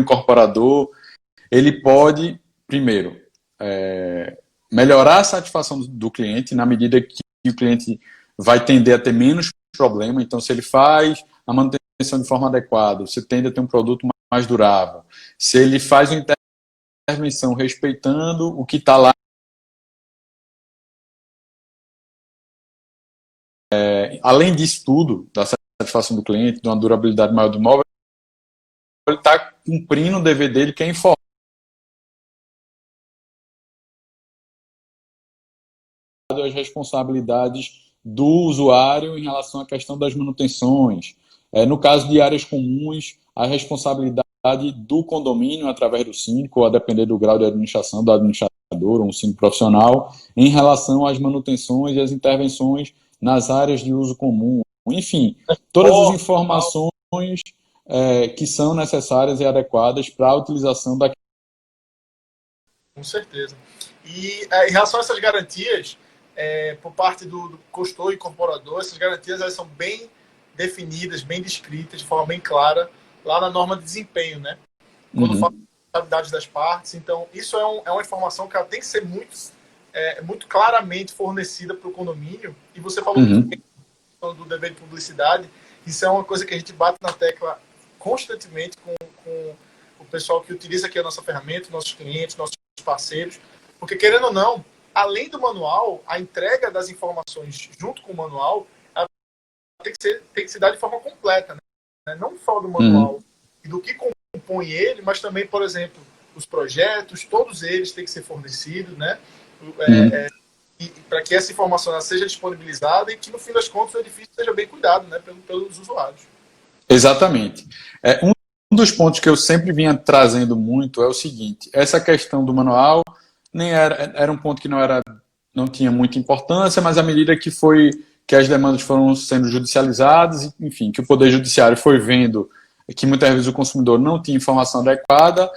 próprio incorporador, ele pode, primeiro, melhorar a satisfação do cliente na medida que o cliente vai tender a ter menos problema. Então, se ele faz a manutenção de forma adequada, você tende a ter um produto mais durável. Se ele faz uma intervenção respeitando o que está lá, além disso tudo, da satisfação do cliente, de uma durabilidade maior do imóvel, ele está cumprindo o dever dele, que é informar as responsabilidades do usuário em relação à questão das manutenções. No caso de áreas comuns, a responsabilidade do condomínio, através do síndico, ou a depender do grau de administração do administrador, ou um síndico profissional, em relação às manutenções e às intervenções nas áreas de uso comum. Enfim, todas as informações que são necessárias e adequadas para a utilização da... Com certeza. E em relação a essas garantias, por parte do consultor e incorporador, essas garantias elas são bem definidas, bem descritas, de forma bem clara, lá na norma de desempenho, né? Quando fala das responsabilidades das partes. Então, isso é uma informação que ela tem que ser muito claramente fornecida para o condomínio. E você falou muito bem do dever de publicidade. Isso é uma coisa que a gente bate na tecla constantemente com o pessoal que utiliza aqui a nossa ferramenta, nossos clientes, nossos parceiros. Porque, querendo ou não, além do manual, a entrega das informações junto com o manual tem que se dar de forma completa, né? Não só do manual e do que compõe ele, mas também, por exemplo, os projetos, todos eles têm que ser fornecidos, né? Para que essa informação seja disponibilizada e que, no fim das contas, o edifício seja bem cuidado, né, pelos usuários. Exatamente. Um dos pontos que eu sempre vinha trazendo muito é o seguinte: essa questão do manual nem era um ponto que não tinha muita importância, mas à medida que as demandas foram sendo judicializadas, enfim, que o Poder Judiciário foi vendo que muitas vezes o consumidor não tinha informação adequada,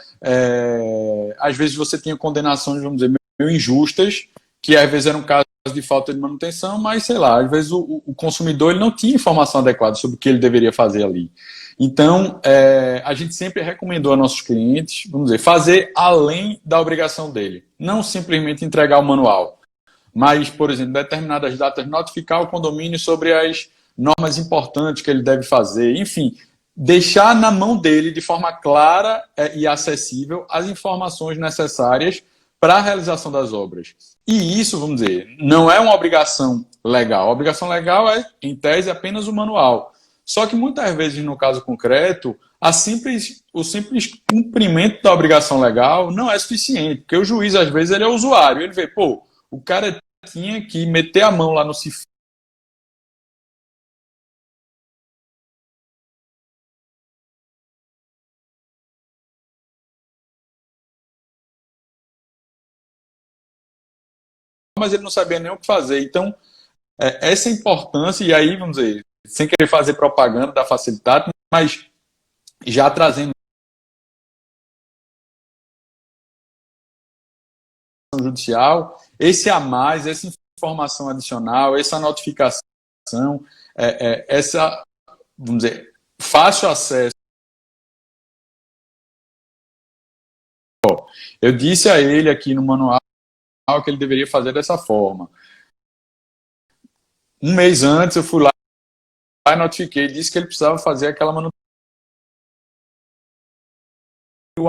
às vezes você tinha condenações, vamos dizer, meio injustas, que às vezes eram casos de falta de manutenção, mas, sei lá, às vezes o consumidor ele não tinha informação adequada sobre o que ele deveria fazer ali. Então, a gente sempre recomendou a nossos clientes, vamos dizer, fazer além da obrigação dele. Não simplesmente entregar o manual, mas, por exemplo, em determinadas datas, notificar o condomínio sobre as normas importantes que ele deve fazer. Enfim, deixar na mão dele, de forma clara e acessível, as informações necessárias para a realização das obras. E isso, vamos dizer, não é uma obrigação legal. A obrigação legal é, em tese, apenas o manual. Só que muitas vezes, no caso concreto, o simples cumprimento da obrigação legal não é suficiente, porque o juiz, às vezes, ele é usuário. Ele vê, pô, o cara tinha que meter a mão lá no cifrão, mas ele não sabia nem o que fazer. Então, essa importância, e aí, vamos dizer, sem querer fazer propaganda da facilidade, mas já trazendo judicial, esse a mais, essa informação adicional, essa notificação, essa, vamos dizer, fácil acesso. Eu disse a ele aqui no manual que ele deveria fazer dessa forma. Um mês antes eu fui lá e notifiquei, disse que ele precisava fazer aquela manutenção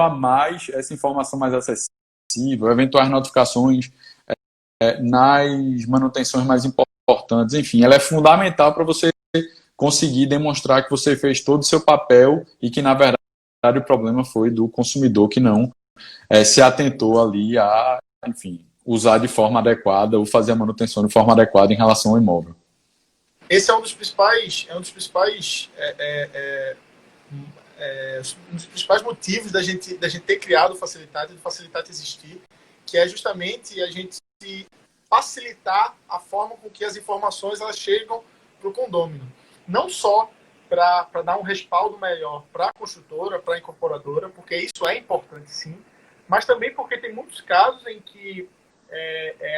a mais, essa informação mais acessível, eventuais notificações nas manutenções mais importantes. Enfim, ela é fundamental para você conseguir demonstrar que você fez todo o seu papel e que, na verdade, o problema foi do consumidor que não se atentou ali a, enfim, usar de forma adequada ou fazer a manutenção de forma adequada em relação ao imóvel. Esse é um dos principais motivos da gente ter criado o Facilitate, do Facilitate existir, que é justamente a gente facilitar a forma com que as informações elas chegam para o condômino. Não só para dar um respaldo melhor para a construtora, para a incorporadora, porque isso é importante sim, mas também porque tem muitos casos em que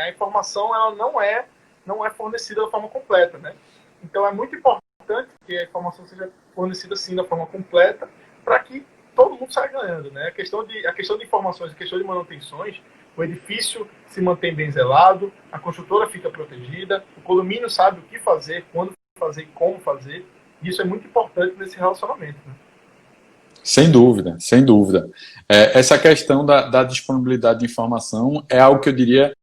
a informação ela não é fornecida da forma completa, né? Então é muito importante que a informação seja fornecida sim da forma completa, para que todo mundo sai ganhando, né? A questão de informações, a questão de manutenções, o edifício se mantém bem zelado, a construtora fica protegida, o condomínio sabe o que fazer, quando fazer e como fazer. Isso é muito importante nesse relacionamento, né? Sem dúvida, sem dúvida. Essa questão da disponibilidade de informação é algo que eu diria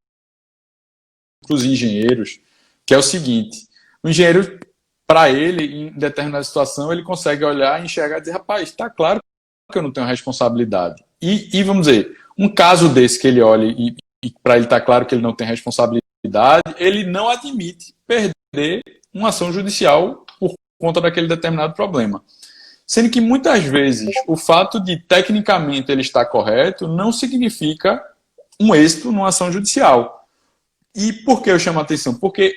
para os engenheiros, que é o seguinte: o engenheiro, para ele, em determinada situação, ele consegue olhar, enxergar e dizer, rapaz, está claro que eu não tenho responsabilidade. E vamos dizer, um caso desse que ele olha e para ele está claro que ele não tem responsabilidade, ele não admite perder uma ação judicial por conta daquele determinado problema. Sendo que muitas vezes o fato de tecnicamente ele estar correto não significa um êxito numa ação judicial. E por que eu chamo a atenção? Porque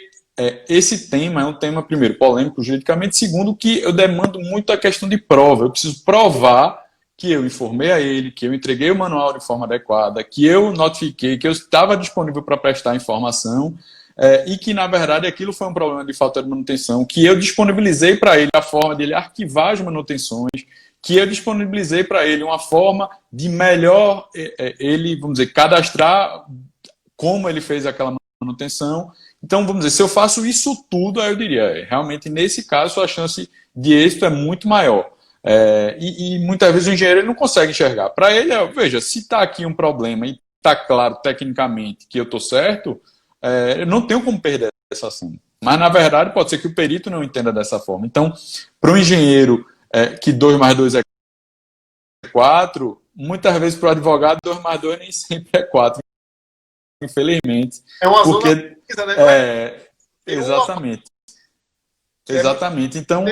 esse tema é um tema, primeiro, polêmico juridicamente, segundo, que eu demando muito a questão de prova. Eu preciso provar que eu informei a ele, que eu entreguei o manual de forma adequada, que eu notifiquei, que eu estava disponível para prestar informação, e que, na verdade, aquilo foi um problema de falta de manutenção, que eu disponibilizei para ele a forma de ele arquivar as manutenções, que eu disponibilizei para ele uma forma de melhor ele, vamos dizer, cadastrar como ele fez aquela manutenção. Então, vamos dizer, se eu faço isso tudo, aí eu diria, realmente, nesse caso, a chance de êxito é muito maior. E muitas vezes o engenheiro ele não consegue enxergar. Para ele, veja, se está aqui um problema e está claro tecnicamente que eu estou certo, eu não tenho como perder essa ação. Mas, na verdade, pode ser que o perito não entenda dessa forma. Então, para o engenheiro, que 2 mais 2 é 4, muitas vezes para o advogado, 2 mais 2 nem sempre é 4, infelizmente. É uma porque, zona precisa, né? Exatamente. Exatamente. Então,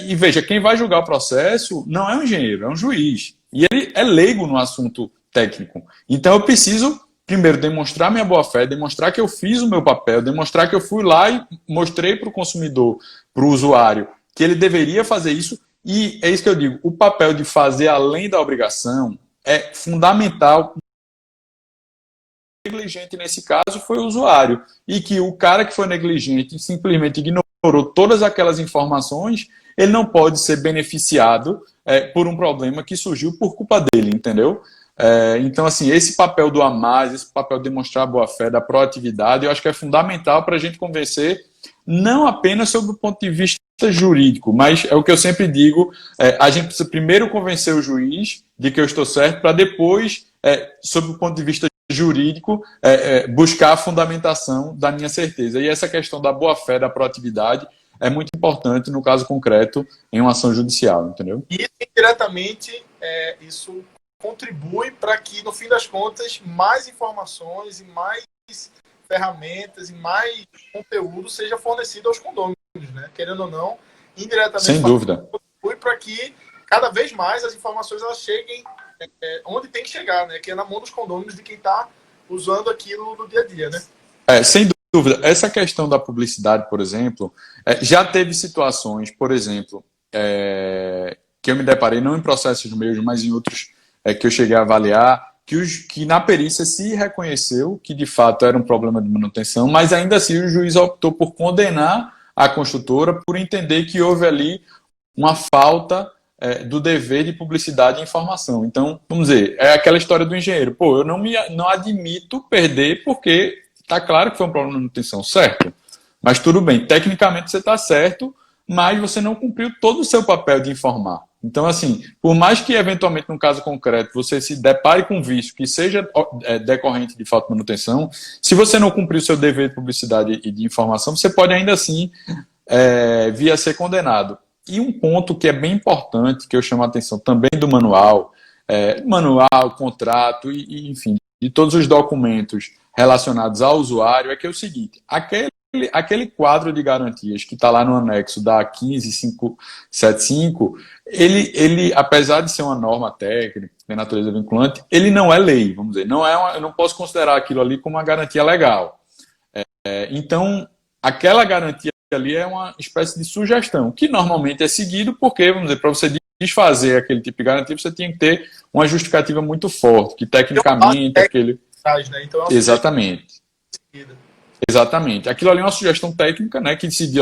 e veja, quem vai julgar o processo não é um engenheiro, é um juiz. E ele é leigo no assunto técnico. Então, eu preciso, primeiro, demonstrar minha boa-fé, demonstrar que eu fiz o meu papel, demonstrar que eu fui lá e mostrei para o consumidor, para o usuário, que ele deveria fazer isso. E é isso que eu digo, o papel de fazer além da obrigação é fundamental. Negligente nesse caso foi o usuário, e que o cara que foi negligente simplesmente ignorou todas aquelas informações, ele não pode ser beneficiado por um problema que surgiu por culpa dele, entendeu? Então, assim, esse papel do a mais, esse papel de demonstrar a boa-fé, da proatividade, eu acho que é fundamental para a gente convencer, não apenas sob o ponto de vista jurídico, mas é o que eu sempre digo, a gente precisa primeiro convencer o juiz de que eu estou certo, para depois, sob o ponto de vista jurídico, buscar a fundamentação da minha certeza. E essa questão da boa-fé, da proatividade, é muito importante no caso concreto em uma ação judicial, entendeu? E indiretamente isso contribui para que, no fim das contas, mais informações e mais ferramentas e mais conteúdo seja fornecido aos condôminos, né? Querendo ou não, indiretamente, sem dúvida, contribui para que cada vez mais as informações elas cheguem onde tem que chegar, né? Que é na mão dos condôminos de quem está usando aquilo no dia a dia, né? Sem dúvida. Essa questão da publicidade, por exemplo, já teve situações, por exemplo, que eu me deparei, não em processos meus, mas em outros que eu cheguei a avaliar, que na perícia se reconheceu que de fato era um problema de manutenção, mas ainda assim o juiz optou por condenar a construtora por entender que houve ali uma falta do dever de publicidade e informação. Então, vamos dizer, é aquela história do engenheiro. Pô, eu não admito perder porque está claro que foi um problema de manutenção, certo? Mas tudo bem, tecnicamente você está certo, mas você não cumpriu todo o seu papel de informar. Então, assim, por mais que eventualmente, num caso concreto, você se depare com um vício que seja decorrente de falta de manutenção, se você não cumprir o seu dever de publicidade e de informação, você pode ainda assim vir a ser condenado. E um ponto que é bem importante, que eu chamo a atenção também do manual, contrato, enfim, de todos os documentos relacionados ao usuário, é que é o seguinte: aquele quadro de garantias que está lá no anexo da 15575, ele, apesar de ser uma norma técnica, de natureza vinculante, ele não é lei, vamos dizer. Eu não posso considerar aquilo ali como uma garantia legal. Então, aquela garantia ali é uma espécie de sugestão, que normalmente é seguido porque, vamos dizer, para você desfazer aquele tipo de garantia, você tinha que ter uma justificativa muito forte, que tecnicamente aquele... Né? Então, exatamente. Exatamente. Aquilo ali é uma sugestão técnica, né, que se diz,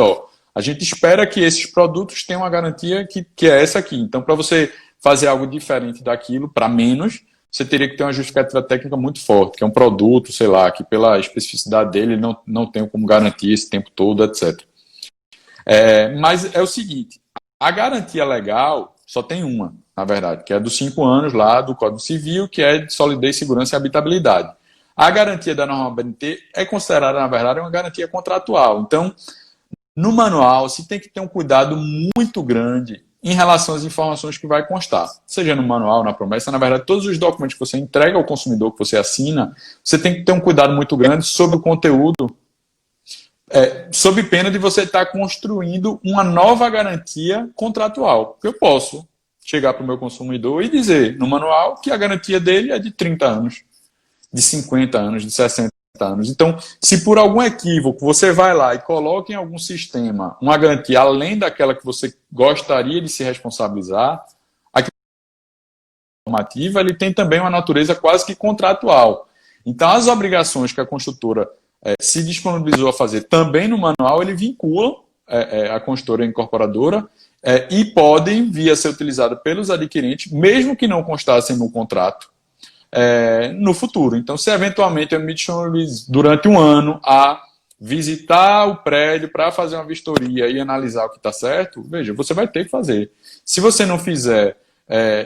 a gente espera que esses produtos tenham uma garantia que é essa aqui. Então, para você fazer algo diferente daquilo para menos, você teria que ter uma justificativa técnica muito forte, que é um produto, sei lá, que pela especificidade dele não tem como garantir esse tempo todo, etc. Mas é o seguinte, a garantia legal só tem uma, na verdade, que é dos 5 anos lá do Código Civil, que é de solidez, segurança e habitabilidade. A garantia da norma BNT é considerada, na verdade, uma garantia contratual. Então, no manual, se tem que ter um cuidado muito grande em relação às informações que vai constar. Seja no manual, na promessa, na verdade, todos os documentos que você entrega ao consumidor, que você assina, você tem que ter um cuidado muito grande sobre o conteúdo, sob pena de você estar construindo uma nova garantia contratual. Porque eu posso chegar para o meu consumidor e dizer no manual que a garantia dele é de 30 anos, de 50 anos, de 60 anos. Então, se por algum equívoco você vai lá e coloca em algum sistema uma garantia além daquela que você gostaria de se responsabilizar, a normativa ele tem também uma natureza quase que contratual. Então, as obrigações que a construtora se disponibilizou a fazer também no manual, ele vincula a construtora e a incorporadora e podem vir a ser utilizadas pelos adquirentes, mesmo que não constassem no contrato, no futuro. Então, se eventualmente eu me disponibilizo durante um ano a visitar o prédio para fazer uma vistoria e analisar o que está certo, veja, você vai ter que fazer. Se você não fizer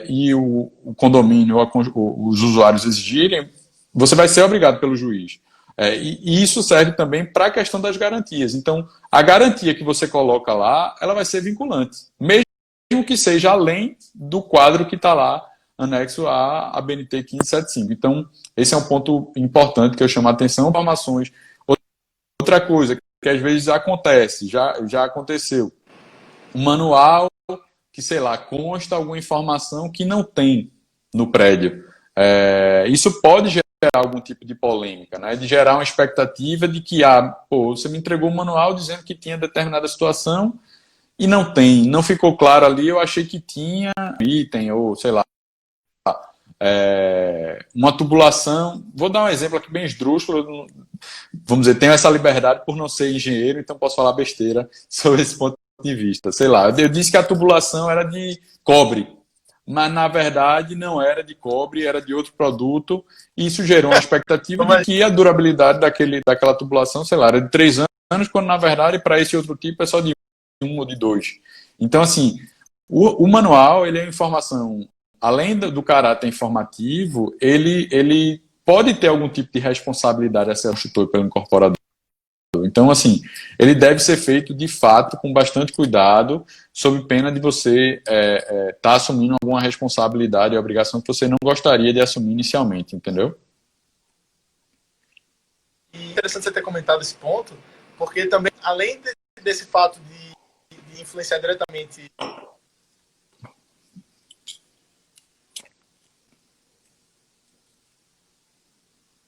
e o condomínio ou os usuários exigirem, você vai ser obrigado pelo juiz. E isso serve também para a questão das garantias. Então, a garantia que você coloca lá, ela vai ser vinculante, mesmo que seja além do quadro que está lá, anexo à BNT 1575. Então, esse é um ponto importante que eu chamo a atenção. Informações. Outra coisa que às vezes acontece, já aconteceu, um manual que, sei lá, consta alguma informação que não tem no prédio. Isso pode gerar algum tipo de polêmica, né? De gerar uma expectativa de que, você me entregou um manual dizendo que tinha determinada situação e não tem, não ficou claro ali, eu achei que tinha item, ou sei lá, uma tubulação. Vou dar um exemplo aqui bem esdrúxulo, vamos dizer, tenho essa liberdade por não ser engenheiro, então posso falar besteira sobre esse ponto de vista. Sei lá, eu disse que a tubulação era de cobre, mas na verdade não era de cobre, era de outro produto, e isso gerou uma expectativa de que a durabilidade daquela tubulação, sei lá, era de 3 anos, quando na verdade para esse outro tipo é só de 1 ou de 2. Então, assim, o manual, ele é informação, além do caráter informativo, ele pode ter algum tipo de responsabilidade a ser constituído pelo incorporador. Então, assim, ele deve ser feito, de fato, com bastante cuidado, sob pena de você estar assumindo alguma responsabilidade e obrigação que você não gostaria de assumir inicialmente, entendeu? E interessante você ter comentado esse ponto, porque também, além desse fato de influenciar diretamente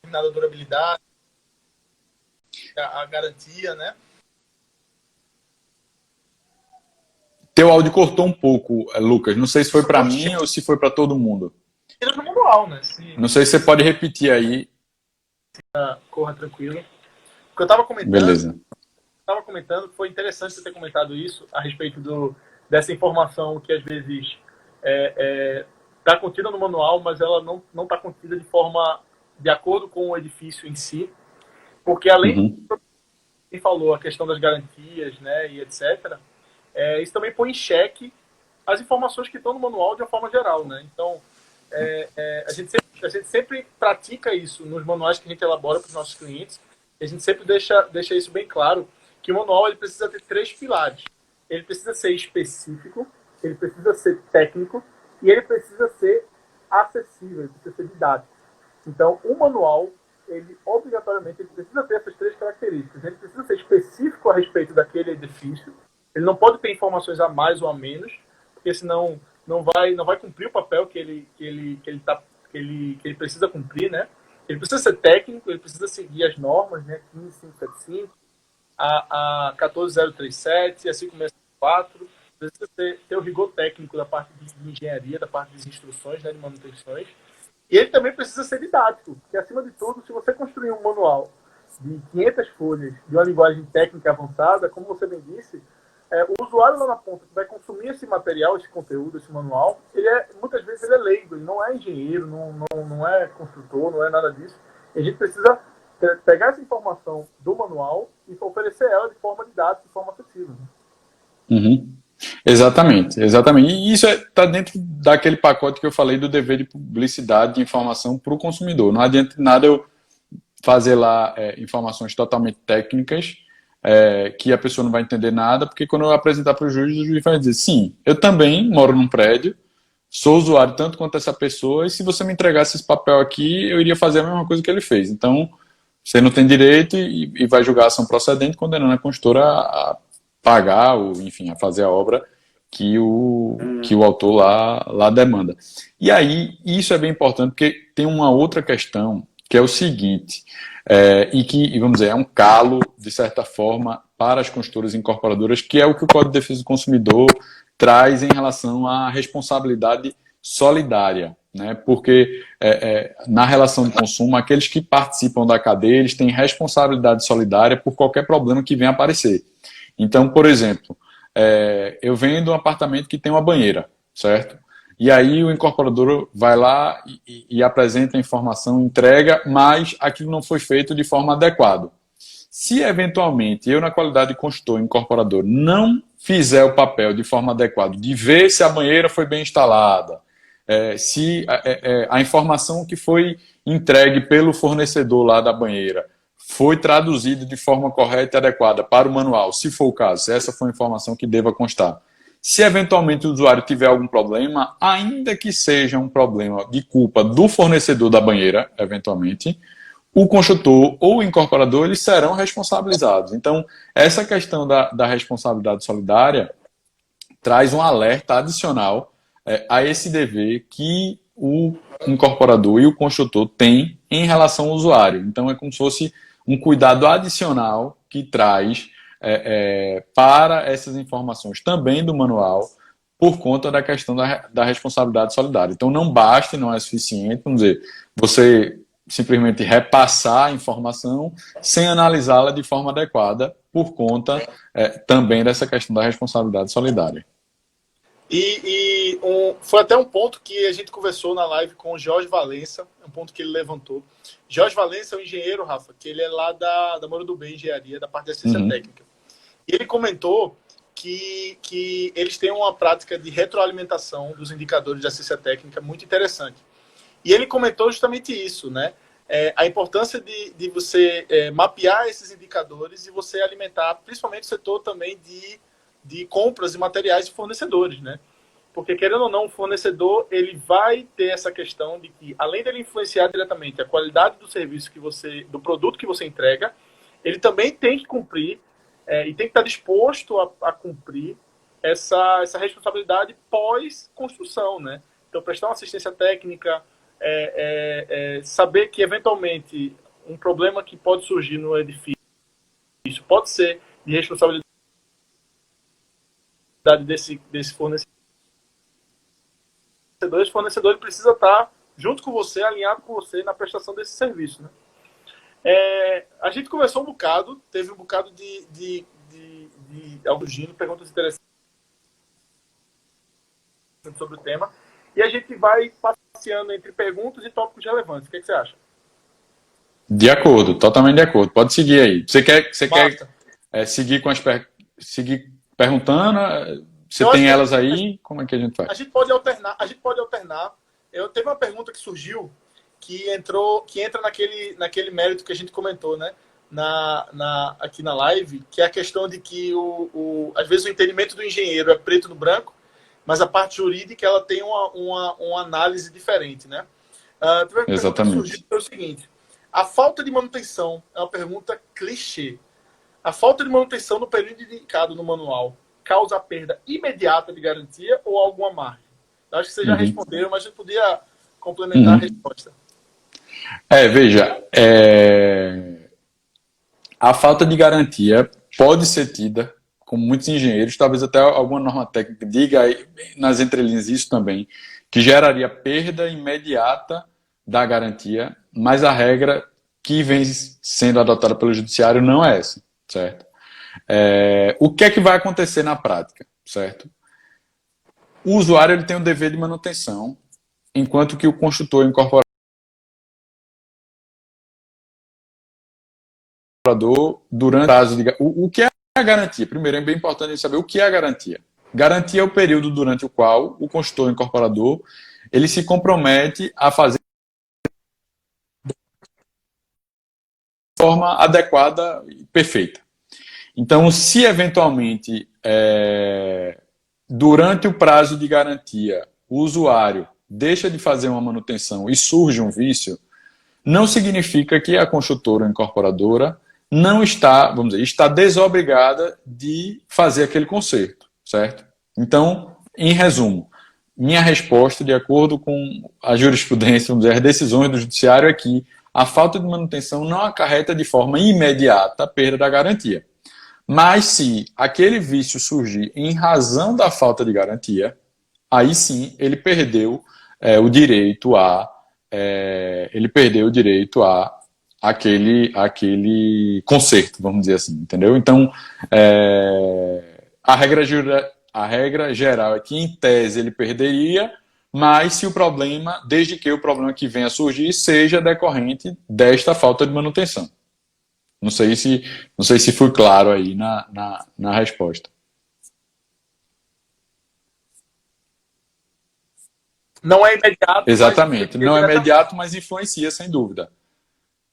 na durabilidade, a garantia, né? Teu áudio cortou um pouco, Lucas. Não sei se foi para mim ou se foi para todo mundo. No manual, né? Não sei se você pode repetir aí. Corra tranquilo. O que eu estava comentando, beleza. Foi interessante você ter comentado isso a respeito dessa informação que às vezes está contida no manual, mas ela não está contida de acordo com o edifício em si, porque além que falou a questão das garantias, né, e etc. Isso também põe em xeque as informações que estão no manual de uma forma geral, né? Então, a gente sempre pratica isso nos manuais que a gente elabora para os nossos clientes. A gente sempre deixa isso bem claro, que o manual ele precisa ter 3 pilares. Ele precisa ser específico, ele precisa ser técnico e ele precisa ser acessível, ele precisa ser didático. Então, o manual, ele obrigatoriamente ele precisa ter essas 3 características. Ele precisa ser específico a respeito daquele edifício. Ele não pode ter informações a mais ou a menos, porque senão não vai cumprir o papel que ele precisa cumprir, né? Ele precisa ser técnico, ele precisa seguir as normas, né? 15575, a 14037, assim como a 4. Precisa ter o rigor técnico da parte de engenharia, da parte das instruções, né, de manutenções. E ele também precisa ser didático, porque, acima de tudo, se você construir um manual de 500 folhas, de uma linguagem técnica avançada, como você bem disse, o usuário lá na ponta que vai consumir esse material, esse conteúdo, esse manual, muitas vezes ele é leigo, ele não é engenheiro, não é construtor, não é nada disso. E a gente precisa pegar essa informação do manual e oferecer ela de forma didática, de forma acessível. Uhum. Exatamente, exatamente. E isso está dentro daquele pacote que eu falei do dever de publicidade de informação para o consumidor. Não adianta nada eu fazer lá informações totalmente técnicas, que a pessoa não vai entender nada, porque quando eu apresentar para o juiz vai dizer, sim, eu também moro num prédio, sou usuário tanto quanto essa pessoa, e se você me entregasse esse papel aqui, eu iria fazer a mesma coisa que ele fez. Então, você não tem direito e vai julgar a ação procedente, condenando a consultora a pagar, ou, enfim, a fazer a obra que o autor lá demanda. E aí, isso é bem importante, porque tem uma outra questão, que é o seguinte, vamos dizer, é um calo, de certa forma, para as consultoras incorporadoras, que é o que o Código de Defesa do Consumidor traz em relação à responsabilidade solidária, né? Porque na relação de consumo, aqueles que participam da cadeia, eles têm responsabilidade solidária por qualquer problema que venha aparecer. Então, por exemplo, eu vendo um apartamento que tem uma banheira, certo? E aí o incorporador vai lá e apresenta a informação, entrega, mas aquilo não foi feito de forma adequada. Se eventualmente eu, na qualidade de consultor incorporador, não fizer o papel de forma adequada, de ver se a banheira foi bem instalada, se a informação que foi entregue pelo fornecedor lá da banheira foi traduzida de forma correta e adequada para o manual, se for o caso, se essa foi a informação que deva constar. Se eventualmente o usuário tiver algum problema, ainda que seja um problema de culpa do fornecedor da banheira, eventualmente, o construtor ou o incorporador, eles serão responsabilizados. Então, essa questão da responsabilidade solidária traz um alerta adicional a esse dever que o incorporador e o construtor têm em relação ao usuário. Então, é como se fosse um cuidado adicional que traz para essas informações também do manual, por conta da questão da responsabilidade solidária. Então, não basta, não é suficiente, vamos dizer, você simplesmente repassar a informação sem analisá-la de forma adequada, por conta também dessa questão da responsabilidade solidária. Foi até um ponto que a gente conversou na live com o Jorge Valença, um ponto que ele levantou. Jorge Valença é um engenheiro, Rafa, que ele é lá da Moura do Bem Engenharia, da parte de assistência técnica. E ele comentou que eles têm uma prática de retroalimentação dos indicadores de assistência técnica muito interessante. E ele comentou justamente isso, né? A importância de você mapear esses indicadores e você alimentar, principalmente o setor também de compras de materiais de fornecedores, né? Porque, querendo ou não, o fornecedor ele vai ter essa questão de que, além dele influenciar diretamente a qualidade do serviço do produto que você entrega, ele também tem que cumprir e tem que estar disposto a cumprir essa responsabilidade pós-construção, né? Então, prestar uma assistência técnica, saber que, eventualmente, um problema que pode surgir no edifício pode ser de responsabilidade desse fornecedor. Esse fornecedor precisa estar junto com você, alinhado com você na prestação desse serviço, né? A gente conversou um bocado, teve um bocado de Augustino, perguntas interessantes sobre o tema, e a gente vai passeando entre perguntas e tópicos relevantes. O que você acha? De acordo, totalmente de acordo. Pode seguir aí. Você quer seguir seguir perguntando? Você tem elas aí? Como é que a gente faz? A gente pode alternar. Teve uma pergunta que surgiu que entra naquele mérito que a gente comentou, né? Aqui na live, que é a questão de que às vezes o entendimento do engenheiro é preto no branco, mas a parte jurídica ela tem uma análise diferente, né? Exatamente. Que surgiu foi o seguinte: a falta de manutenção é uma pergunta clichê. A falta de manutenção no período indicado no manual causa a perda imediata de garantia ou alguma margem? Eu acho que vocês já responderam, mas a gente podia complementar a resposta. Veja, a falta de garantia pode ser tida, como muitos engenheiros, talvez até alguma norma técnica diga aí, nas entrelinhas isso também, que geraria perda imediata da garantia, mas a regra que vem sendo adotada pelo judiciário não é essa, certo? O que é que vai acontecer na prática, certo? O usuário ele tem o dever de manutenção, enquanto que o construtor incorporador, durante o prazo de... O que é a garantia? Primeiro, é bem importante saber o que é a garantia. Garantia é o período durante o qual o construtor incorporador ele se compromete a fazer de forma adequada e perfeita. Então, se eventualmente, durante o prazo de garantia, o usuário deixa de fazer uma manutenção e surge um vício, não significa que a construtora ou incorporadora não está, vamos dizer, está desobrigada de fazer aquele conserto, certo? Então, em resumo, minha resposta, de acordo com a jurisprudência, vamos dizer, as decisões do judiciário, é que a falta de manutenção não acarreta de forma imediata a perda da garantia. Mas se aquele vício surgir em razão da falta de garantia, aí sim ele perdeu o direito a aquele conserto, vamos dizer assim, entendeu? Então, a regra geral é que, em tese, ele perderia, mas se o problema, desde que o problema que venha a surgir seja decorrente desta falta de manutenção. Não sei se fui claro aí na resposta. Não é imediato. Exatamente. Não é imediato, mas influencia, sem dúvida.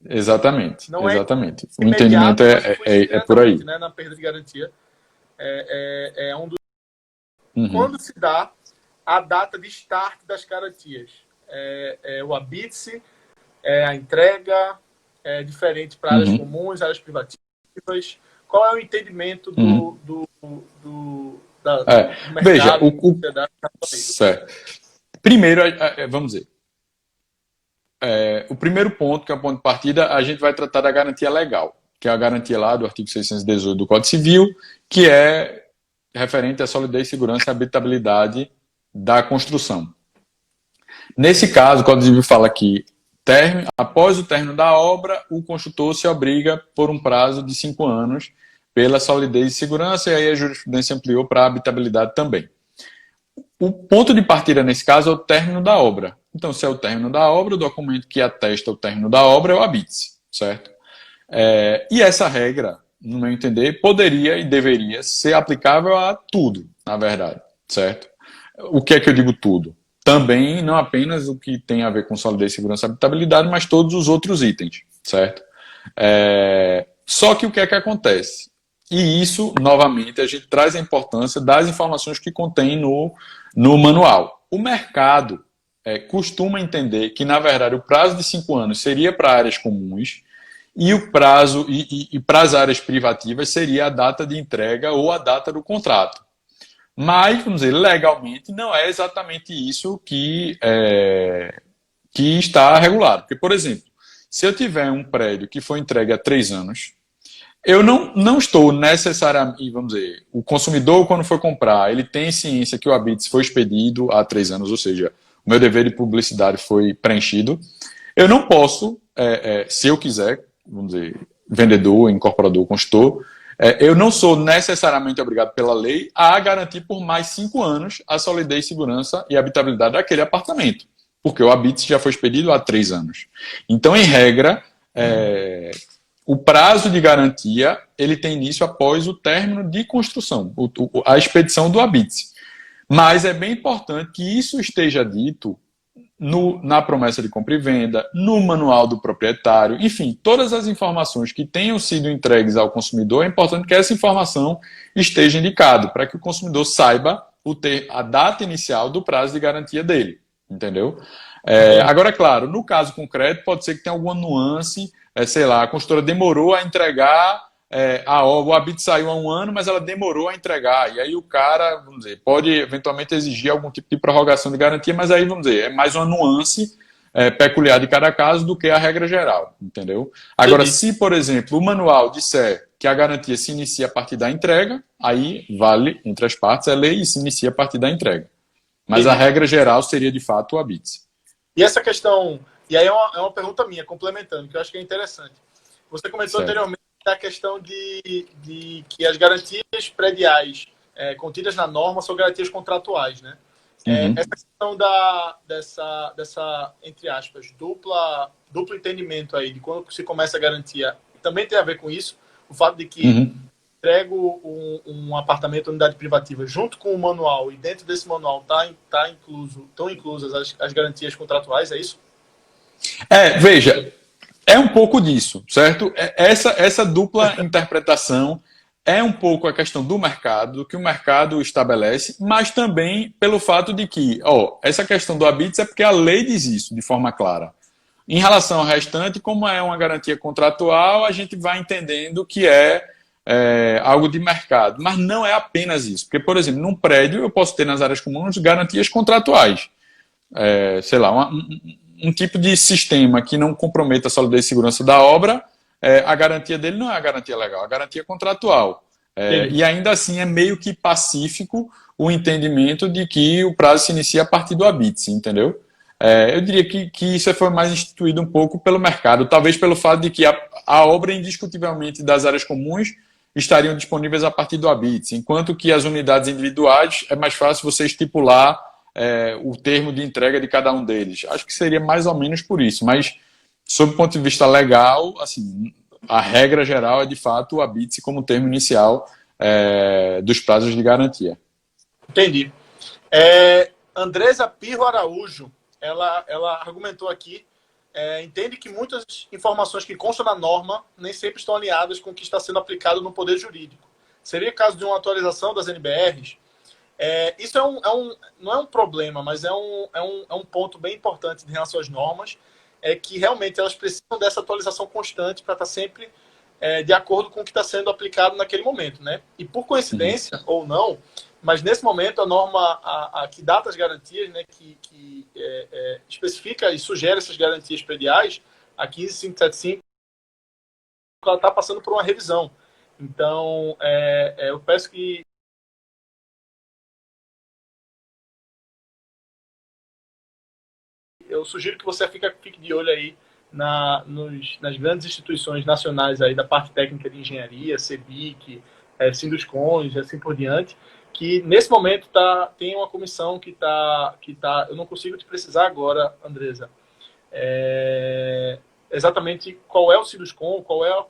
Exatamente. Não exatamente. É o entendimento é por aí. Né, na perda de garantia. Um dos... Uhum. Quando se dá a data de start das garantias? O habite-se, a entrega, diferente para áreas comuns, áreas privativas. Qual é o entendimento do mercado? Veja, certo. Primeiro, vamos dizer, o primeiro ponto, que é o ponto de partida, a gente vai tratar da garantia legal, que é a garantia lá do artigo 618 do Código Civil, que é referente à solidez, segurança e habitabilidade da construção. Nesse caso, o Código Civil fala que após o término da obra, o construtor se obriga por um prazo de 5 anos pela solidez e segurança, e aí a jurisprudência ampliou para a habitabilidade também. O ponto de partida nesse caso é o término da obra. Então, se é o término da obra, o documento que atesta o término da obra é o habite-se, certo? E essa regra, no meu entender, poderia e deveria ser aplicável a tudo, na verdade, certo? O que é que eu digo tudo? Também, não apenas o que tem a ver com solidez, segurança e habitabilidade, mas todos os outros itens, certo? Só que o que é que acontece? E isso, novamente, a gente traz a importância das informações que contém no manual. O mercado costuma entender que, na verdade, o prazo de 5 anos seria para áreas comuns e o prazo e para as áreas privativas seria a data de entrega ou a data do contrato. Mas, vamos dizer, legalmente não é exatamente isso que está regulado. Porque, por exemplo, se eu tiver um prédio que foi entregue há 3 anos, eu não estou necessariamente, vamos dizer, o consumidor, quando for comprar, ele tem ciência que o habite foi expedido há 3 anos, ou seja, o meu dever de publicidade foi preenchido. Eu não posso, se eu quiser, vamos dizer, vendedor, incorporador, consultor, eu não sou necessariamente obrigado pela lei a garantir por mais 5 anos a solidez, segurança e habitabilidade daquele apartamento, porque o habite já foi expedido há 3 anos. Então, em regra, o prazo de garantia ele tem início após o término de construção, a expedição do habite. Mas é bem importante que isso esteja dito na promessa de compra e venda, no manual do proprietário, enfim, todas as informações que tenham sido entregues ao consumidor, é importante que essa informação esteja indicada, para que o consumidor saiba a data inicial do prazo de garantia dele, entendeu? Agora, claro, no caso concreto, pode ser que tenha alguma nuance, sei lá, a construtora demorou a entregar o habite saiu há 1 ano, mas ela demorou a entregar. E aí o cara, vamos dizer, pode eventualmente exigir algum tipo de prorrogação de garantia, mas aí, vamos dizer, é mais uma nuance peculiar de cada caso do que a regra geral, entendeu? Agora, se, por exemplo, o manual disser que a garantia se inicia a partir da entrega, aí vale, entre as partes, é lei e se inicia a partir da entrega. Mas a regra geral seria, de fato, o habite. E essa questão... E aí é uma pergunta minha, complementando, que eu acho que é interessante. Você comentou anteriormente a questão de que as garantias prediais contidas na norma são garantias contratuais, né? Essa questão dessa, entre aspas, duplo entendimento aí, de quando se começa a garantia, também tem a ver com isso, o fato de que entrego um apartamento, unidade privativa, junto com o manual, e dentro desse manual estão inclusas as garantias contratuais, é isso? Veja, é um pouco disso, certo? Essa dupla interpretação é um pouco a questão do mercado, do que o mercado estabelece, mas também pelo fato de que, essa questão do habites é porque a lei diz isso de forma clara. Em relação ao restante, como é uma garantia contratual, a gente vai entendendo que é algo de mercado. Mas não é apenas isso. Porque, por exemplo, num prédio eu posso ter nas áreas comuns garantias contratuais. Sei lá, um tipo de sistema que não comprometa a solidez e segurança da obra, a garantia dele não é a garantia legal, é a garantia contratual. E ainda assim é meio que pacífico o entendimento de que o prazo se inicia a partir do habite, entendeu? Eu diria que isso foi mais instituído um pouco pelo mercado, talvez pelo fato de que a obra, indiscutivelmente, das áreas comuns estariam disponíveis a partir do habite, enquanto que as unidades individuais é mais fácil você estipular o termo de entrega de cada um deles. Acho que seria mais ou menos por isso, mas sob o ponto de vista legal, assim, a regra geral é de fato o habite como termo inicial dos prazos de garantia. Entendi. Andresa Pirro Araújo, ela argumentou aqui, entende que muitas informações que constam na norma nem sempre estão alinhadas com o que está sendo aplicado no poder jurídico. Seria caso de uma atualização das NBRs? Isso não é um problema, mas é um ponto bem importante em relação às normas, que realmente elas precisam dessa atualização constante para estar sempre de acordo com o que está sendo aplicado naquele momento, né? E por coincidência, ou não, mas nesse momento a norma que data as garantias, né, que especifica e sugere essas garantias prediais, a 15575, ela está passando por uma revisão. Então, eu peço que eu sugiro que você fique de olho aí nas grandes instituições nacionais aí da parte técnica de engenharia, CEBIC, Sinduscons e assim por diante, que nesse momento tem uma comissão que tá, eu não consigo te precisar agora, Andresa, exatamente qual é o Sinduscon, qual é a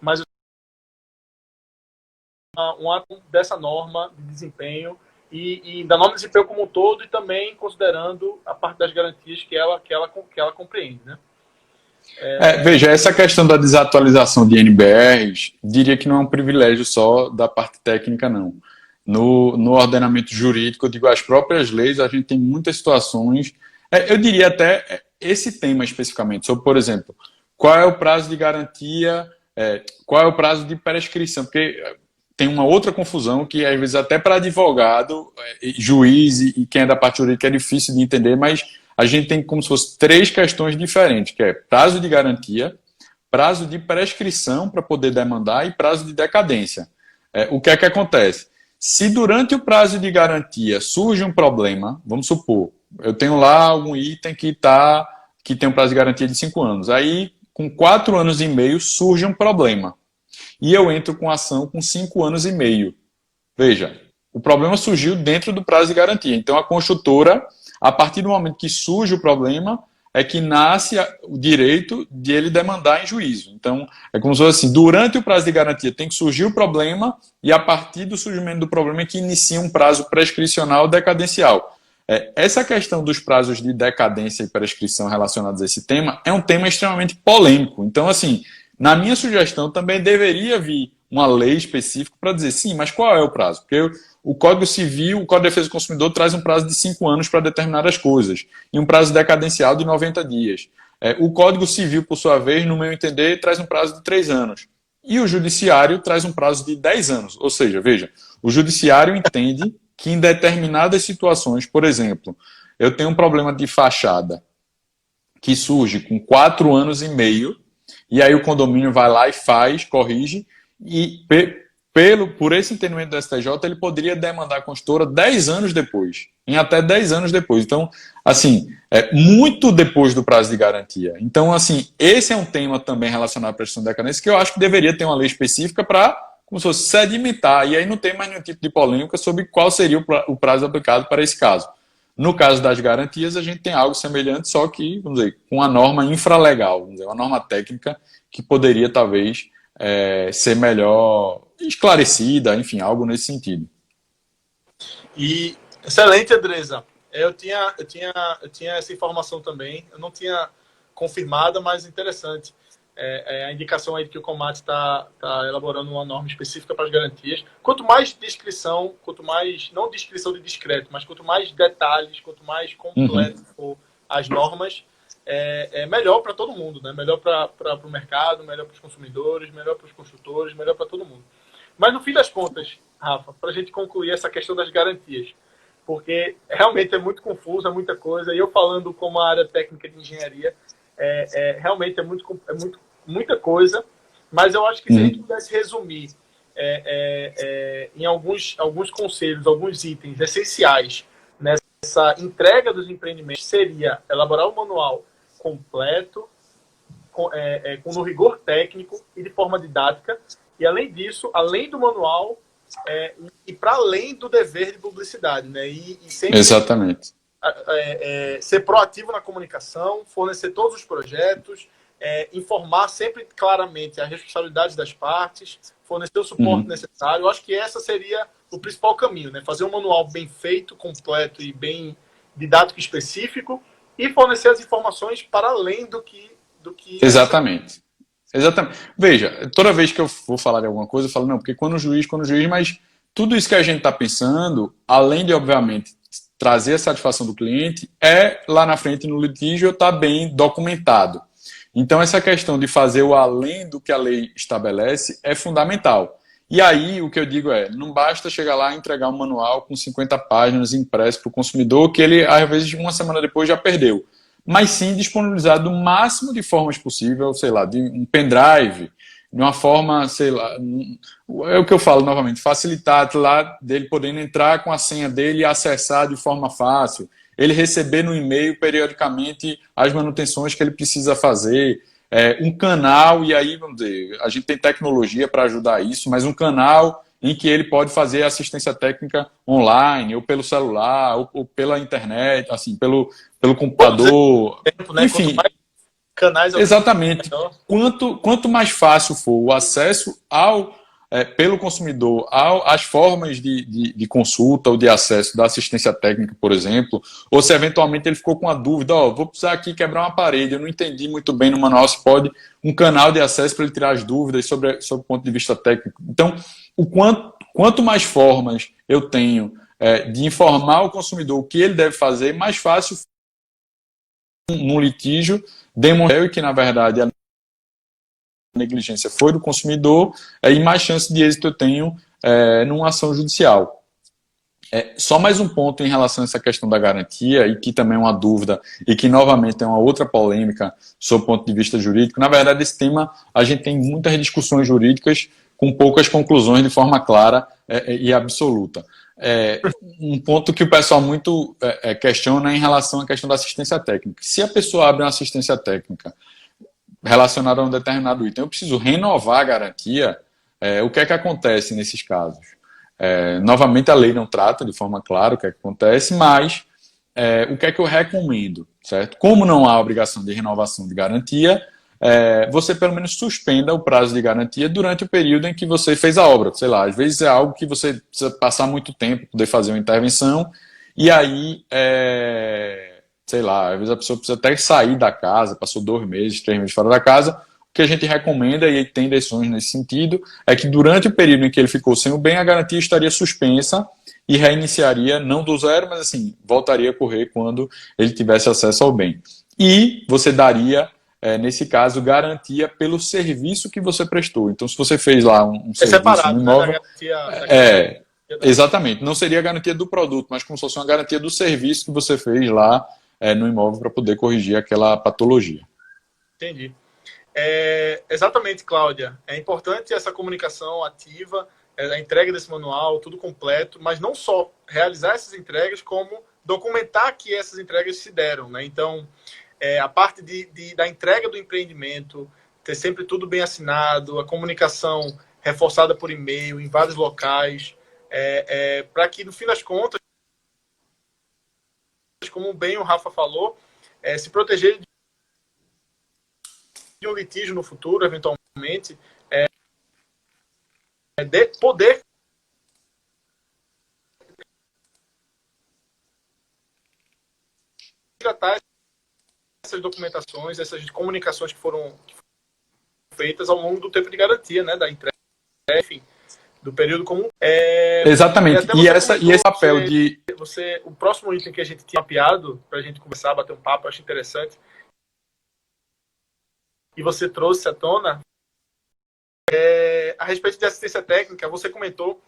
mas um ato dessa norma de desempenho e da norma de desempenho como um todo, e também considerando a parte das garantias que ela compreende, né? Veja, essa questão da desatualização de NBRs, diria que não é um privilégio só da parte técnica, não. No ordenamento jurídico, eu digo, as próprias leis, a gente tem muitas situações, eu diria até esse tema especificamente, sobre, por exemplo, qual é o prazo de garantia, qual é o prazo de prescrição, porque tem uma outra confusão que, às vezes, até para advogado, juiz e quem é da parte jurídica é difícil de entender, mas a gente tem como se fosse 3 questões diferentes, que é prazo de garantia, prazo de prescrição para poder demandar e prazo de decadência. O que é que acontece? Se durante o prazo de garantia surge um problema, vamos supor, eu tenho lá algum item que tem um prazo de garantia de 5 anos, aí com 4 anos e meio surge um problema. E eu entro com ação com 5 anos e meio. Veja, o problema surgiu dentro do prazo de garantia. Então, a construtora, a partir do momento que surge o problema, é que nasce o direito de ele demandar em juízo. Então, é como se fosse assim, durante o prazo de garantia tem que surgir o problema e a partir do surgimento do problema é que inicia um prazo prescricional decadencial. Essa questão dos prazos de decadência e prescrição relacionados a esse tema é um tema extremamente polêmico. Então, assim, na minha sugestão também deveria vir uma lei específica para dizer, sim, mas qual é o prazo? Porque o Código Civil, o Código de Defesa do Consumidor traz um prazo de 5 anos para determinadas coisas e um prazo decadencial de 90 dias. O Código Civil, por sua vez, no meu entender, traz um prazo de 3 anos. E o Judiciário traz um prazo de 10 anos. Ou seja, veja, o Judiciário entende que em determinadas situações, por exemplo, eu tenho um problema de fachada que surge com 4 anos e meio, e aí o condomínio vai lá e faz, corrige, e por esse entendimento do STJ, ele poderia demandar a construtora 10 anos depois, em até 10 anos depois. Então, assim, muito depois do prazo de garantia. Então, assim, esse é um tema também relacionado à prestação de decadência que eu acho que deveria ter uma lei específica para, como se fosse, sedimentar. E aí não tem mais nenhum tipo de polêmica sobre qual seria o prazo aplicado para esse caso. No caso das garantias, a gente tem algo semelhante, só que, vamos dizer, com uma norma infralegal, vamos dizer, uma norma técnica que poderia, talvez, ser melhor esclarecida, enfim, algo nesse sentido. E excelente, Andresa. Eu tinha essa informação também. Eu não tinha confirmada, mas interessante. A indicação aí de que o Comat está elaborando uma norma específica para as garantias. Quanto mais descrição, quanto mais, não descrição de discreto, mas quanto mais detalhes, quanto mais completo for as normas, melhor para todo mundo, né? Melhor para o mercado, melhor para os consumidores, melhor para os construtores, melhor para todo mundo. Mas no fim das contas, Rafa, para a gente concluir essa questão das garantias, porque realmente é muito confuso, é muita coisa, e eu falando como a área técnica de engenharia, realmente é muita coisa, mas eu acho que se a gente pudesse resumir em alguns conselhos, alguns itens essenciais nessa entrega dos empreendimentos, seria elaborar um manual completo, no rigor técnico e de forma didática, e além disso, além do manual, e para além do dever de publicidade, né? E sempre Exatamente. Ser proativo na comunicação, fornecer todos os projetos, informar sempre claramente as responsabilidades das partes, fornecer o suporte necessário. Eu acho que essa seria o principal caminho, né? Fazer um manual bem feito, completo e bem didático e específico, e fornecer as informações para além do que Exatamente. Exatamente. Veja, toda vez que eu vou falar de alguma coisa, eu falo, não, porque quando o juiz, mas tudo isso que a gente está pensando, além de, obviamente, trazer a satisfação do cliente, lá na frente no litígio está bem documentado. Então, essa questão de fazer o além do que a lei estabelece é fundamental. E aí, o que eu digo não basta chegar lá e entregar um manual com 50 páginas impresso para o consumidor, que ele, às vezes, uma semana depois já perdeu. Mas sim disponibilizar do máximo de formas possível, sei lá, de um pendrive, de uma forma, sei lá, é o que eu falo novamente, facilitar lá dele podendo entrar com a senha dele e acessar de forma fácil, ele receber no e-mail periodicamente as manutenções que ele precisa fazer, um canal, e aí, vamos dizer, a gente tem tecnologia para ajudar isso, mas um canal em que ele pode fazer assistência técnica online, ou pelo celular, ou pela internet, assim, pelo computador, tempo, né? enfim. Quanto mais canais... Exatamente. Quanto mais fácil for o acesso pelo consumidor às formas de consulta ou de acesso da assistência técnica, por exemplo, ou se eventualmente ele ficou com uma dúvida, vou precisar aqui quebrar uma parede, eu não entendi muito bem no manual, se pode um canal de acesso para ele tirar as dúvidas sobre o ponto de vista técnico. Então, quanto mais formas eu tenho de informar o consumidor o que ele deve fazer, mais fácil num litígio demonstrar que, na verdade, a negligência foi do consumidor e mais chance de êxito eu tenho numa ação judicial. Só mais um ponto em relação a essa questão da garantia, e que também é uma dúvida, e que novamente é uma outra polêmica sob o ponto de vista jurídico. Na verdade, esse tema, a gente tem muitas discussões jurídicas com poucas conclusões de forma clara e absoluta. Um ponto que o pessoal muito questiona é em relação à questão da assistência técnica. Se a pessoa abre uma assistência técnica relacionada a um determinado item, eu preciso renovar a garantia, o que é que acontece nesses casos? Novamente, a lei não trata de forma clara o que é que acontece, mas o que é que eu recomendo, certo? Como não há obrigação de renovação de garantia, você pelo menos suspenda o prazo de garantia durante o período em que você fez a obra. Sei lá, às vezes é algo que você precisa passar muito tempo para poder fazer uma intervenção, e aí, sei lá, às vezes a pessoa precisa até sair da casa, passou 2 meses, 3 meses fora da casa. O que a gente recomenda, e tem decisões nesse sentido, é que durante o período em que ele ficou sem o bem, a garantia estaria suspensa e reiniciaria, não do zero, mas assim, voltaria a correr quando ele tivesse acesso ao bem. E você daria, nesse caso, garantia pelo serviço que você prestou. Então, se você fez lá um serviço separado, no imóvel... Né, exatamente. Não seria a garantia do produto, mas como se fosse uma garantia do serviço que você fez lá no imóvel para poder corrigir aquela patologia. Entendi. Exatamente, Cláudia. É importante essa comunicação ativa, a entrega desse manual, tudo completo, mas não só realizar essas entregas, como documentar que essas entregas se deram, né? Então, a parte da entrega do empreendimento, ter sempre tudo bem assinado, a comunicação reforçada por e-mail em vários locais, para que, no fim das contas, como bem o Rafa falou, se proteger de um litígio no futuro, eventualmente, de poder tratar essas documentações, essas comunicações que foram feitas ao longo do tempo de garantia, né, da entrega, enfim, do período comum. Exatamente. E esse papel o próximo item que a gente tinha mapeado, para a gente conversar, bater um papo, acho interessante, e você trouxe à tona, a respeito de assistência técnica, você comentou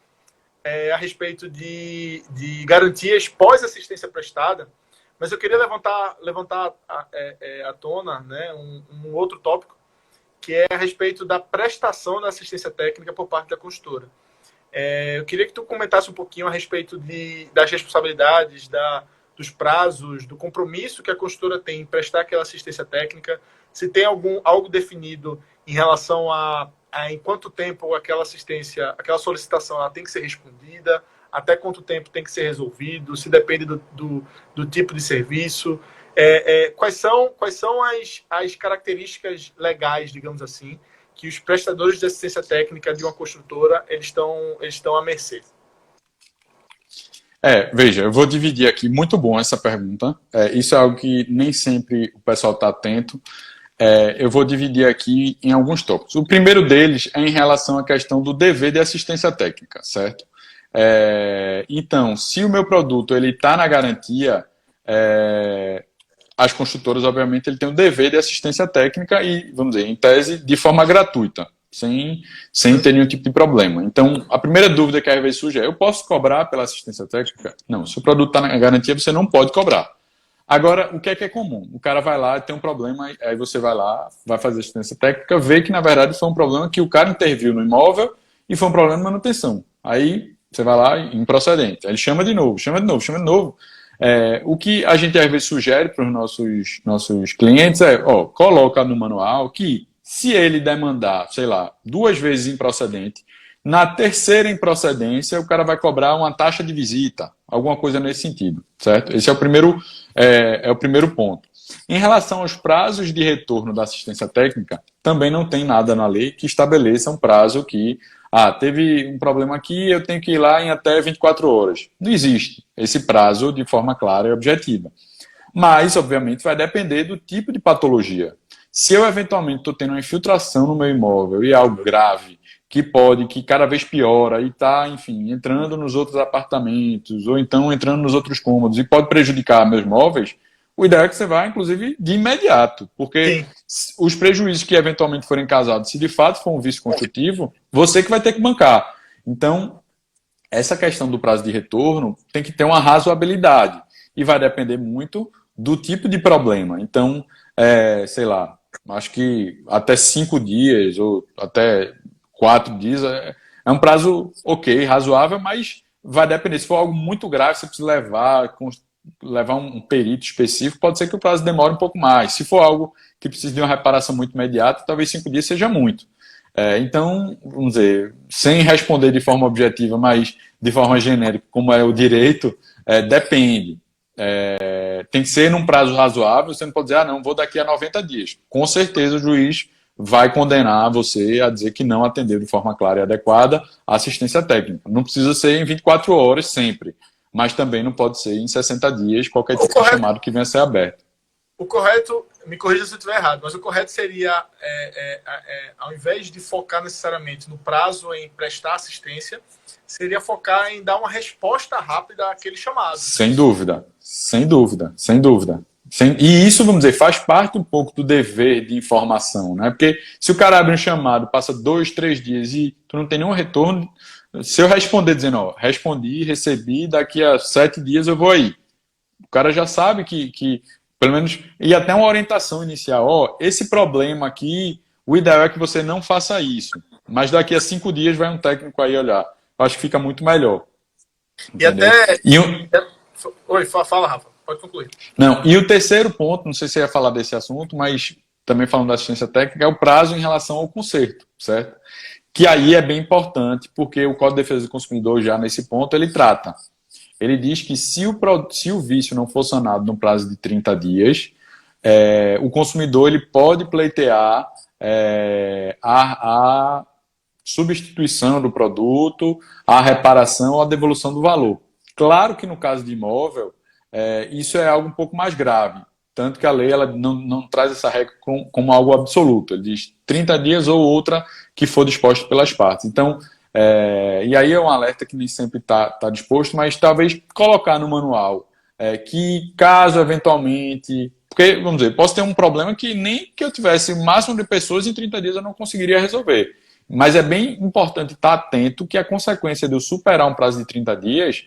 a respeito de garantias pós-assistência prestada, mas eu queria levantar à tona, né, um outro tópico, que é a respeito da prestação da assistência técnica por parte da consultora. Eu queria que tu comentasse um pouquinho a respeito das responsabilidades, dos prazos, do compromisso que a consultora tem em prestar aquela assistência técnica, se tem algo definido em relação a em quanto tempo aquela assistência, aquela solicitação ela tem que ser respondida, até quanto tempo tem que ser resolvido, se depende do tipo de serviço. Quais são as características legais, digamos assim, que os prestadores de assistência técnica de uma construtora eles estão à mercê? Veja, eu vou dividir aqui, muito bom essa pergunta, isso é algo que nem sempre o pessoal está atento. Eu vou dividir aqui em alguns tópicos. O primeiro deles é em relação à questão do dever de assistência técnica, certo? Então, se o meu produto está na garantia, as construtoras, obviamente, ele tem o dever de assistência técnica e, vamos dizer, em tese, de forma gratuita, sem ter nenhum tipo de problema. Então, a primeira dúvida que às vezes surge eu posso cobrar pela assistência técnica? Não, se o produto está na garantia, você não pode cobrar. Agora, o que é comum? O cara vai lá, tem um problema, aí você vai lá, vai fazer assistência técnica, vê que, na verdade, foi um problema que o cara interviu no imóvel e foi um problema de manutenção. Aí, você vai lá, improcedente. Aí ele chama de novo. O que a gente, às vezes, sugere para os nossos clientes coloca no manual que, se ele demandar, sei lá, 2 vezes improcedente, na terceira improcedência, o cara vai cobrar uma taxa de visita, alguma coisa nesse sentido, certo? Esse é o primeiro ponto. Em relação aos prazos de retorno da assistência técnica, também não tem nada na lei que estabeleça um prazo que, teve um problema aqui, eu tenho que ir lá em até 24 horas. Não existe esse prazo de forma clara e objetiva. Mas, obviamente, vai depender do tipo de patologia. Se eu, eventualmente, estou tendo uma infiltração no meu imóvel e é algo grave, que cada vez piora e está, enfim, entrando nos outros apartamentos ou então entrando nos outros cômodos e pode prejudicar meus móveis, o ideal é que você vá, inclusive, de imediato, porque os prejuízos que eventualmente forem causados, se de fato for um vício construtivo, você que vai ter que bancar. Então, essa questão do prazo de retorno tem que ter uma razoabilidade e vai depender muito do tipo de problema. Então, sei lá, acho que até 5 dias ou até 4 dias é um prazo ok, razoável, mas vai depender. Se for algo muito grave, você precisa levar um perito específico, pode ser que o prazo demore um pouco mais. Se for algo que precisa de uma reparação muito imediata, talvez 5 dias seja muito. Então, vamos dizer, sem responder de forma objetiva, mas de forma genérica, como é o direito, depende. Tem que ser num prazo razoável, você não pode dizer, não, vou daqui a 90 dias. Com certeza o juiz vai condenar você a dizer que não atendeu de forma clara e adequada a assistência técnica. Não precisa ser em 24 horas sempre, mas também não pode ser em 60 dias qualquer tipo de chamado que venha a ser aberto. O correto, me corrija se eu estiver errado, mas o correto seria, ao invés de focar necessariamente no prazo em prestar assistência, seria focar em dar uma resposta rápida àquele chamado. Sem dúvida. E isso, vamos dizer, faz parte um pouco do dever de informação, né? Porque se o cara abre um chamado, passa 2, 3 dias e tu não tem nenhum retorno, se eu responder dizendo, respondi, recebi, daqui a 7 dias eu vou aí. O cara já sabe que pelo menos, e até uma orientação inicial, esse problema aqui, o ideal é que você não faça isso, mas daqui a 5 dias vai um técnico aí olhar. eu acho que fica muito melhor. E Entendeu? até. E Oi, fala, Rafa. Pode concluir. não, e o terceiro ponto, não sei se você ia falar desse assunto, mas também falando da assistência técnica, é o prazo em relação ao conserto, certo? Que aí é bem importante, porque o Código de Defesa do Consumidor, já nesse ponto, ele trata. Ele diz que se o vício não for sanado no prazo de 30 dias, o consumidor ele pode pleitear a substituição do produto, a reparação ou a devolução do valor. Claro que no caso de imóvel, isso é algo um pouco mais grave, tanto que a lei ela não traz essa regra como algo absoluto. Ele diz 30 dias ou outra que for disposta pelas partes. Então, e aí é um alerta que nem sempre está disposto, mas talvez colocar no manual que caso eventualmente... Porque, vamos dizer, posso ter um problema que nem que eu tivesse o máximo de pessoas em 30 dias eu não conseguiria resolver. Mas é bem importante estar atento que a consequência de eu superar um prazo de 30 dias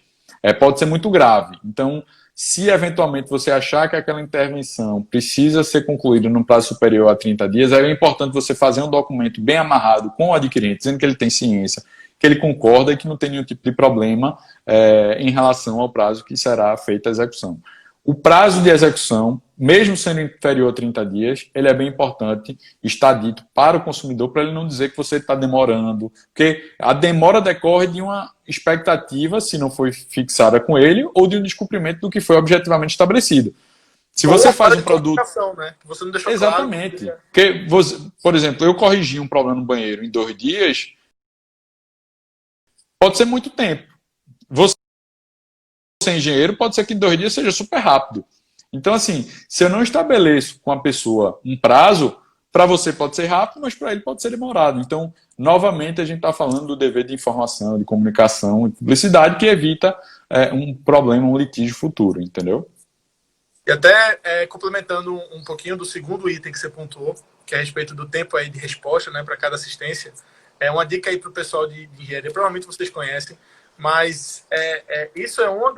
pode ser muito grave. Então, se eventualmente você achar que aquela intervenção precisa ser concluída num prazo superior a 30 dias, é importante você fazer um documento bem amarrado com o adquirente, dizendo que ele tem ciência, que ele concorda e que não tem nenhum tipo de problema em relação ao prazo que será feita a execução. O prazo de execução, mesmo sendo inferior a 30 dias, ele é bem importante estar dito para o consumidor, para ele não dizer que você está demorando, porque a demora decorre de uma expectativa, se não foi fixada com ele, ou de um descumprimento do que foi objetivamente estabelecido. Se você faz um produto... Né? Que você não deixou Exatamente. Claro. Porque, por exemplo, eu corrigi um problema no banheiro em 2 dias, pode ser muito tempo. Você é engenheiro, pode ser que em 2 dias seja super rápido. Então, assim, se eu não estabeleço com a pessoa um prazo, para você pode ser rápido, mas para ele pode ser demorado. Então, novamente, a gente está falando do dever de informação, de comunicação e publicidade que evita um problema, um litígio futuro, entendeu? E até complementando um pouquinho do segundo item que você pontuou, que é a respeito do tempo aí de resposta, né, para cada assistência, é uma dica aí para o pessoal de engenharia, provavelmente vocês conhecem, mas isso é um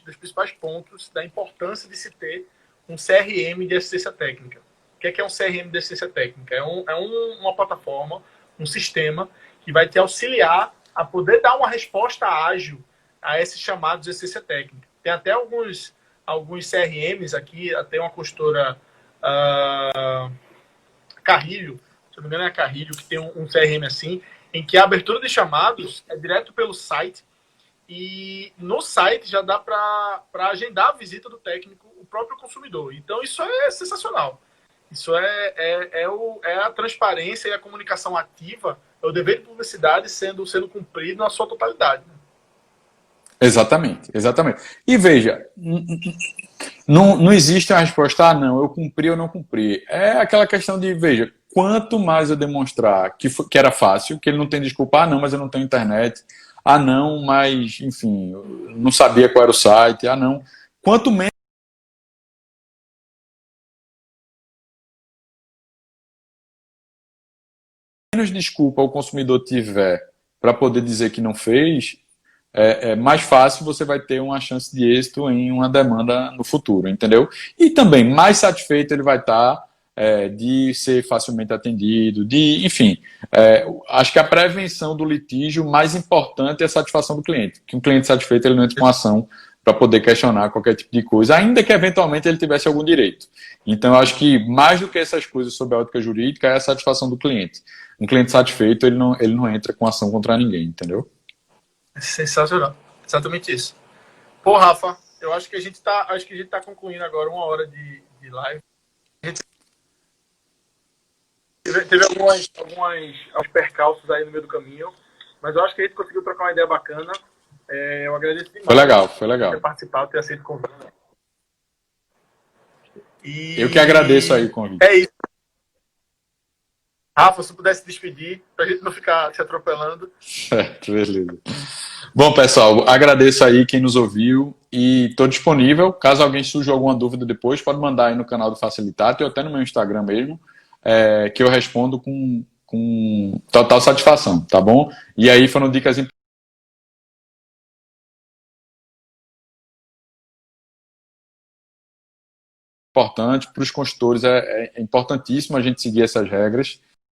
dos principais pontos da importância de se ter um CRM de assistência técnica. O que é um CRM de assistência técnica? Uma plataforma, um sistema que vai te auxiliar a poder dar uma resposta ágil a esses chamados de assistência técnica. Tem até alguns CRMs aqui, até uma consultora Carrilho, se não me engano é a Carrilho, que tem um CRM assim, em que a abertura de chamados é direto pelo site e no site já dá para agendar a visita do técnico, o próprio consumidor. Então isso é sensacional. Isso é a transparência e a comunicação ativa, é o dever de publicidade sendo cumprido na sua totalidade. Né? Exatamente, exatamente. E veja, não existe uma resposta, não, eu cumpri ou não cumpri. É aquela questão de, veja, quanto mais eu demonstrar que era fácil, que ele não tem desculpa, não, mas eu não tenho internet, não, mas, enfim, eu não sabia qual era o site, não. Quanto menos desculpa o consumidor tiver para poder dizer que não fez, mais fácil você vai ter uma chance de êxito em uma demanda no futuro, entendeu? E também mais satisfeito ele vai estar de ser facilmente atendido, enfim, acho que a prevenção do litígio mais importante é a satisfação do cliente, que um cliente satisfeito ele não entra com ação para poder questionar qualquer tipo de coisa, ainda que eventualmente ele tivesse algum direito. Então, eu acho que mais do que essas coisas sobre a ótica jurídica é a satisfação do cliente. Um cliente satisfeito, ele não entra com ação contra ninguém, entendeu? Sensacional. Exatamente isso. Pô, Rafa, eu acho que a gente tá concluindo agora 1 hora de live. A gente teve alguns percalços aí no meio do caminho, mas eu acho que a gente conseguiu trocar uma ideia bacana. Eu agradeço demais. Foi legal. Ter participado, ter aceito o convite. Eu que agradeço aí o convite. É isso. Rafa, se pudesse despedir, pra gente não ficar se atropelando. Certo, beleza. Bom, pessoal, agradeço aí quem nos ouviu e estou disponível. Caso alguém surja alguma dúvida depois, pode mandar aí no canal do Facilitato ou até no meu Instagram mesmo, que eu respondo com total satisfação, tá bom? E aí foram dicas importantes para os consultores. É importantíssimo a gente seguir essas regras.